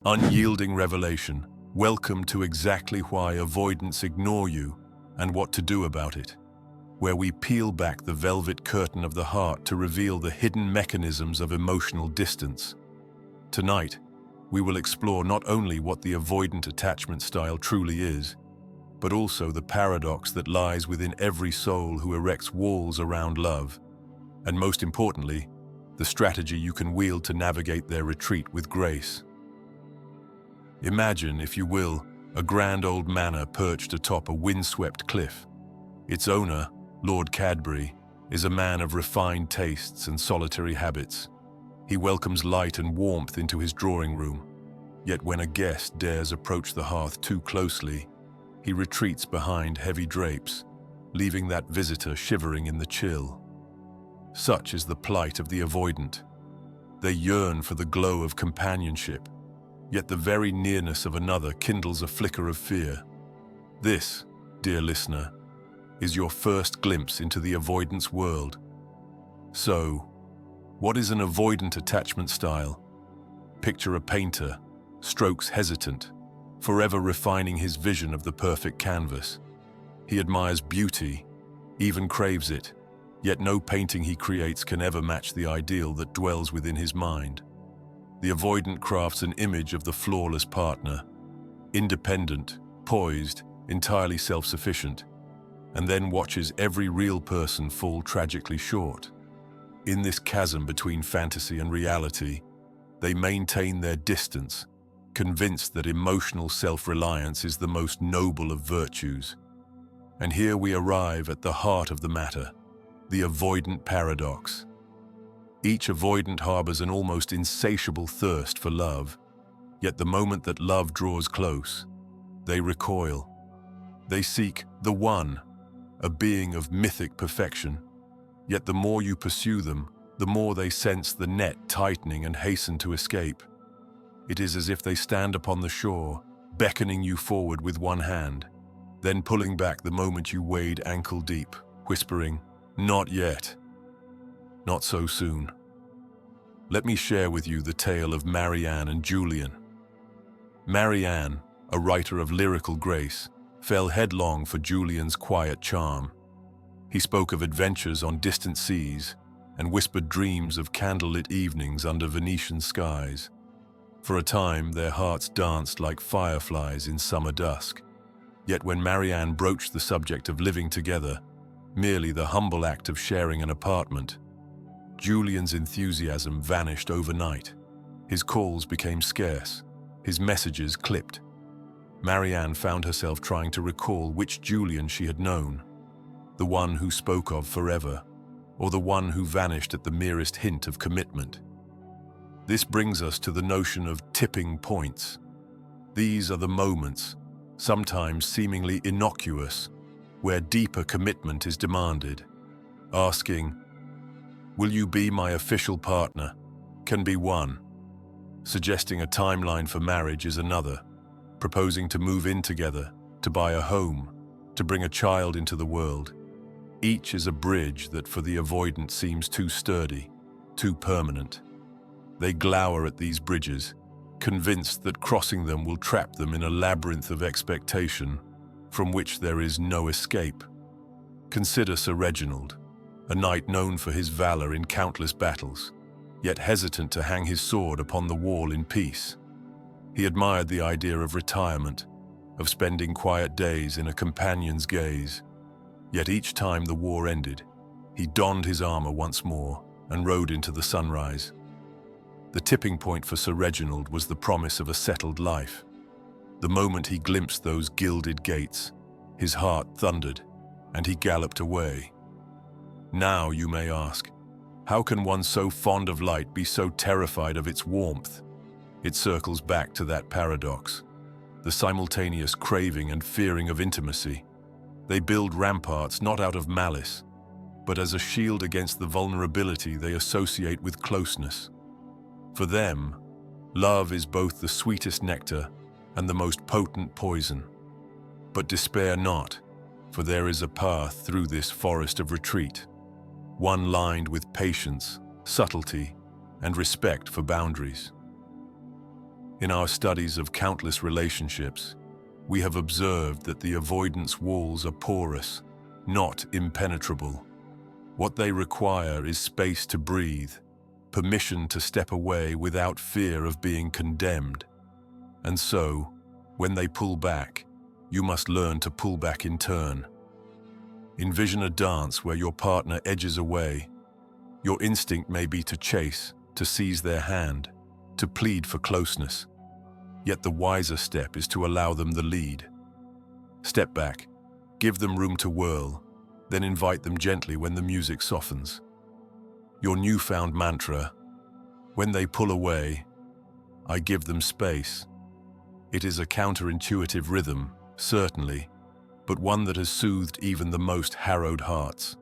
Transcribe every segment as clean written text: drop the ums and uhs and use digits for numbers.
Unyielding revelation. Welcome to exactly why avoidants ignore you and what to do about it, where we peel back the velvet curtain of the heart to reveal the hidden mechanisms of emotional distance. Tonight, we will explore not only what the avoidant attachment style truly is, but also the paradox that lies within every soul who erects walls around love, and most importantly, the strategy you can wield to navigate their retreat with grace. Imagine, if you will, a grand old manor perched atop a windswept cliff. Its owner, Lord Cadbury, is a man of refined tastes and solitary habits. He welcomes light and warmth into his drawing room, yet when a guest dares approach the hearth too closely, he retreats behind heavy drapes, leaving that visitor shivering in the chill. Such is the plight of the avoidant. They yearn for the glow of companionship, yet the very nearness of another kindles a flicker of fear. This, dear listener, is your first glimpse into the avoidance world. So, what is an avoidant attachment style? Picture a painter, strokes hesitant, forever refining his vision of the perfect canvas. He admires beauty, even craves it, yet no painting he creates can ever match the ideal that dwells within his mind. The avoidant crafts an image of the flawless partner, independent, poised, entirely self-sufficient, and then watches every real person fall tragically short. In this chasm between fantasy and reality, they maintain their distance, convinced that emotional self-reliance is the most noble of virtues. And here we arrive at the heart of the matter, the avoidant paradox. Each avoidant harbors an almost insatiable thirst for love, yet the moment that love draws close, they recoil. They seek the one, a being of mythic perfection, yet the more you pursue them, the more they sense the net tightening and hasten to escape. It is as if they stand upon the shore, beckoning you forward with one hand, then pulling back the moment you wade ankle deep, whispering, "Not yet. Not so soon." Let me share with you the tale of Marianne and Julian. Marianne, a writer of lyrical grace, fell headlong for Julian's quiet charm. He spoke of adventures on distant seas and whispered dreams of candlelit evenings under Venetian skies. For a time, their hearts danced like fireflies in summer dusk. Yet when Marianne broached the subject of living together, merely the humble act of sharing an apartment, Julian's enthusiasm vanished overnight. His calls became scarce, his messages clipped. Marianne found herself trying to recall which Julian she had known, the one who spoke of forever, or the one who vanished at the merest hint of commitment. This brings us to the notion of tipping points. These are the moments, sometimes seemingly innocuous, where deeper commitment is demanded. Asking, "Will you be my official partner?" can be one. Suggesting a timeline for marriage is another. Proposing to move in together, to buy a home, to bring a child into the world. Each is a bridge that for the avoidant seems too sturdy, too permanent. They glower at these bridges, convinced that crossing them will trap them in a labyrinth of expectation from which there is no escape. Consider Sir Reginald, a knight known for his valor in countless battles, yet hesitant to hang his sword upon the wall in peace. He admired the idea of retirement, of spending quiet days in a companion's gaze. Yet each time the war ended, he donned his armor once more and rode into the sunrise. The tipping point for Sir Reginald was the promise of a settled life. The moment he glimpsed those gilded gates, his heart thundered, and he galloped away. Now, you may ask, how can one so fond of light be so terrified of its warmth? It circles back to that paradox, the simultaneous craving and fearing of intimacy. They build ramparts not out of malice, but as a shield against the vulnerability they associate with closeness. For them, love is both the sweetest nectar and the most potent poison. But despair not, for there is a path through this forest of retreat, one lined with patience, subtlety, and respect for boundaries. In our studies of countless relationships, we have observed that the avoidance walls are porous, not impenetrable. What they require is space to breathe, permission to step away without fear of being condemned. And so, when they pull back, you must learn to pull back in turn. Envision a dance where your partner edges away. Your instinct may be to chase, to seize their hand, to plead for closeness. Yet the wiser step is to allow them the lead. Step back, give them room to whirl, then invite them gently when the music softens. Your newfound mantra, when they pull away, I give them space. It is a counterintuitive rhythm, certainly, but one that has soothed even the most harrowed hearts.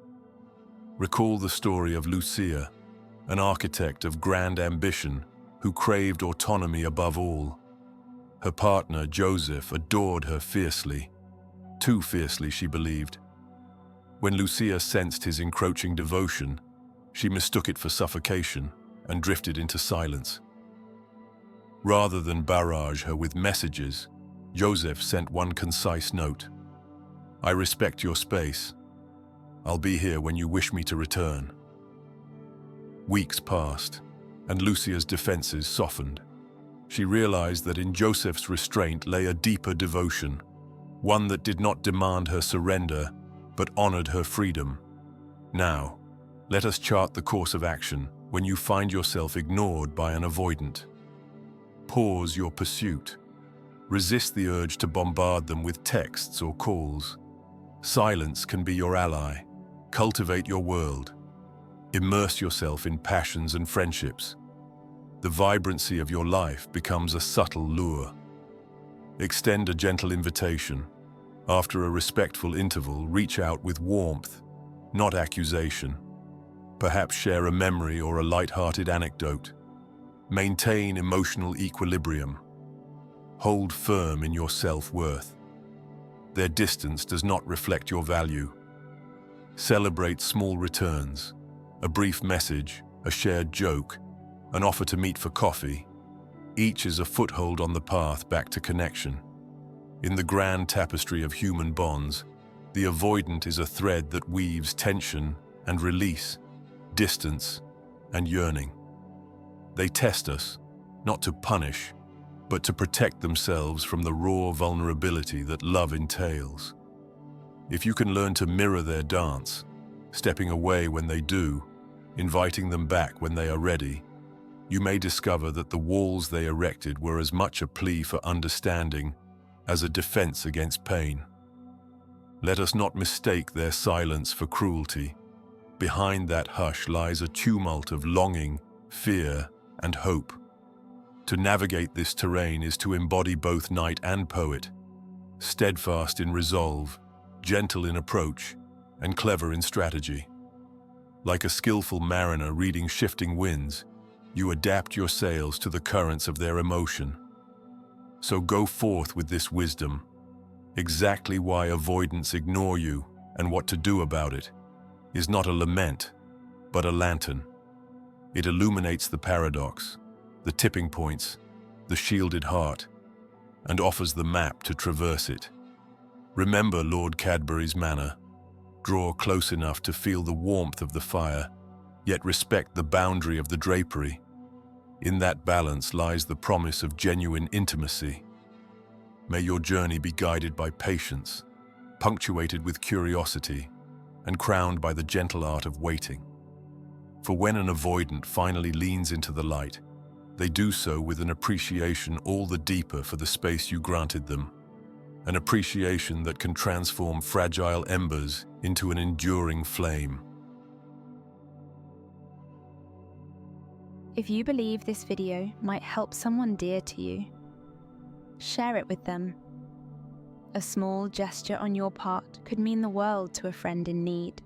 Recall the story of Lucia, an architect of grand ambition who craved autonomy above all. Her partner, Joseph, adored her fiercely. Too fiercely, she believed. When Lucia sensed his encroaching devotion, she mistook it for suffocation and drifted into silence. Rather than barrage her with messages, Joseph sent one concise note. I respect your space. I'll be here when you wish me to return. Weeks passed, and Lucia's defenses softened. She realized that in Joseph's restraint lay a deeper devotion, one that did not demand her surrender, but honored her freedom. Now, let us chart the course of action when you find yourself ignored by an avoidant. Pause your pursuit. Resist the urge to bombard them with texts or calls. Silence can be your ally. Cultivate your world. Immerse yourself in passions and friendships. The vibrancy of your life becomes a subtle lure. Extend a gentle invitation. After a respectful interval, reach out with warmth, not accusation. Perhaps share a memory or a light-hearted anecdote. Maintain emotional equilibrium. Hold firm in your self-worth. Their distance does not reflect your value. Celebrate small returns, a brief message, a shared joke, an offer to meet for coffee. Each is a foothold on the path back to connection. In the grand tapestry of human bonds, the avoidant is a thread that weaves tension and release, distance and yearning. They test us, not to punish, but to protect themselves from the raw vulnerability that love entails. If you can learn to mirror their dance, stepping away when they do, inviting them back when they are ready, you may discover that the walls they erected were as much a plea for understanding as a defense against pain. Let us not mistake their silence for cruelty. Behind that hush lies a tumult of longing, fear, and hope. To navigate this terrain is to embody both knight and poet, steadfast in resolve, gentle in approach, and clever in strategy. Like a skillful mariner reading shifting winds, you adapt your sails to the currents of their emotion. So go forth with this wisdom, exactly why avoidants ignore you and what to do about it is not a lament, but a lantern. It illuminates the paradox, the tipping points, the shielded heart, and offers the map to traverse it. Remember Lord Cadbury's manner. Draw close enough to feel the warmth of the fire, yet respect the boundary of the drapery. In that balance lies the promise of genuine intimacy. May your journey be guided by patience, punctuated with curiosity, and crowned by the gentle art of waiting. For when an avoidant finally leans into the light, they do so with an appreciation all the deeper for the space you granted them, an appreciation that can transform fragile embers into an enduring flame. If you believe this video might help someone dear to you, share it with them. A small gesture on your part could mean the world to a friend in need.